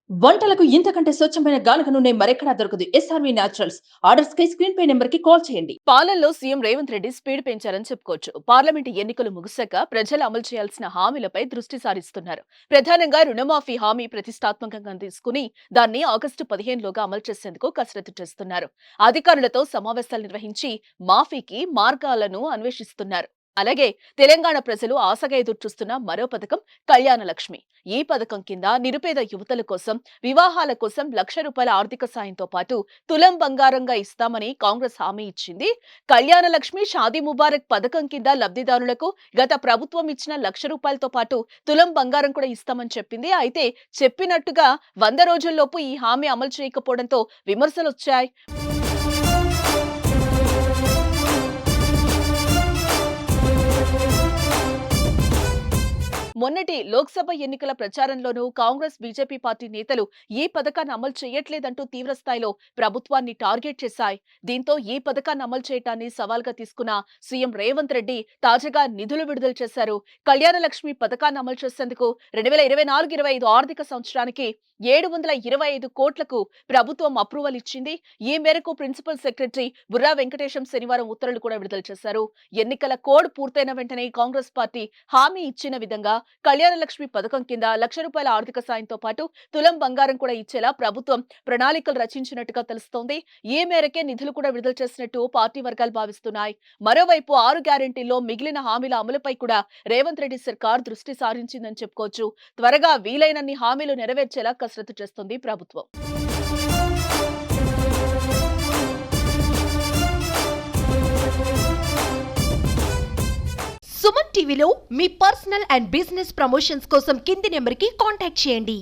వంటలకు ఇంతకంటే స్వచ్ఛమైన గానుగ నూనె మరెక్కడా దొరకదు. SRV naturals. ఆర్డర్స్ కై స్క్రీన్ పై నెంబర్ కి కాల్ చేయండి. పాలనలో సీఎం రేవంత్ రెడ్డి స్పీడ్ పెంచారని చెప్పుకోవచ్చు. పార్లమెంటు ఎన్నికలు ముగిశాక ప్రజలు అమలు చేయాల్సిన హామీలపై దృష్టి సారిస్తున్నారు. ప్రధానంగా రుణమాఫీ హామీ ప్రతిష్టాత్మకంగా తీసుకుని దాన్ని ఆగస్టు 15 లోగా అమలు చేసేందుకు కసరత్తు చేస్తున్నారు. అధికారులతో సమావేశాలు నిర్వహించి మాఫీకి మార్గాలను అన్వేషిస్తున్నారు. అలాగే తెలంగాణ ప్రజలు ఆశగా ఎదురుచూస్తున్న మరో పథకం కళ్యాణ లక్ష్మి. ఈ పథకం కింద నిరుపేద యువతల కోసం వివాహాల కోసం ₹1,00,000 ఆర్థిక సాయంతో పాటు తులం బంగారంగా ఇస్తామని కాంగ్రెస్ హామీ ఇచ్చింది. కళ్యాణ లక్ష్మి షాదీ ముబారక్ పథకం కింద లబ్ధిదారులకు గత ప్రభుత్వం ఇచ్చిన ₹1,00,000తో పాటు తులం బంగారం కూడా ఇస్తామని చెప్పింది. అయితే చెప్పినట్టుగా 100 రోజుల్లోపు ఈ హామీ అమలు చేయకపోవడంతో విమర్శలొచ్చాయి. మొన్నటి లోక్సభ ఎన్నికల ప్రచారంలోనూ కాంగ్రెస్ బీజేపీ పార్టీ నేతలు ఈ పథకాన్ని అమలు చేయట్లేదంటూ తీవ్రస్థాయిలో ప్రభుత్వాన్ని టార్గెట్ చేశాయి. దీంతో ఈ పథకాన్ని అమలు చేయటాన్ని సవాల్గా తీసుకున్న సీఎం రేవంత్ రెడ్డి తాజాగా నిధులు విడుదల చేశారు. కళ్యాణ లక్ష్మి పథకాన్ని అమలు చేసేందుకు 2024-25 ఆర్థిక సంవత్సరానికి 725 కోట్లకు ప్రభుత్వం అప్రూవల్ ఇచ్చింది. ఈ మేరకు ప్రిన్సిపల్ సెక్రటరీ బుర్రా వెంకటేశం శనివారం ఉత్తర్వులు కూడా విడుదల చేశారు. ఎన్నికల కోడ్ పూర్తయిన వెంటనే కాంగ్రెస్ పార్టీ హామీ ఇచ్చిన విధంగా కళ్యాణ లక్ష్మి పథకం కింద ₹1,00,000 ఆర్థిక సాయంతో పాటు తులం బంగారం కూడా ఇచ్చేలా ప్రభుత్వం ప్రణాళికలు రచించినట్టుగా తెలుస్తోంది. ఈ మేరకే నిధులు కూడా విడుదల చేసినట్టు పార్టీ వర్గాలు భావిస్తున్నాయి. మరోవైపు 6 గ్యారెంటీల్లో మిగిలిన హామీల అమలుపై కూడా రేవంత్ రెడ్డి సర్కార్ దృష్టి సారించిందని చెప్పుకోవచ్చు. త్వరగా వీలైనన్ని హామీలు నెరవేర్చేలా కసరత్తు చేస్తుంది ప్రభుత్వం. సుమన్ టీవీలో మీ పర్సనల్ అండ్ బిజినెస్ ప్రమోషన్స్ కోసం కింది నెంబర్కి కాంటాక్ట్ చేయండి.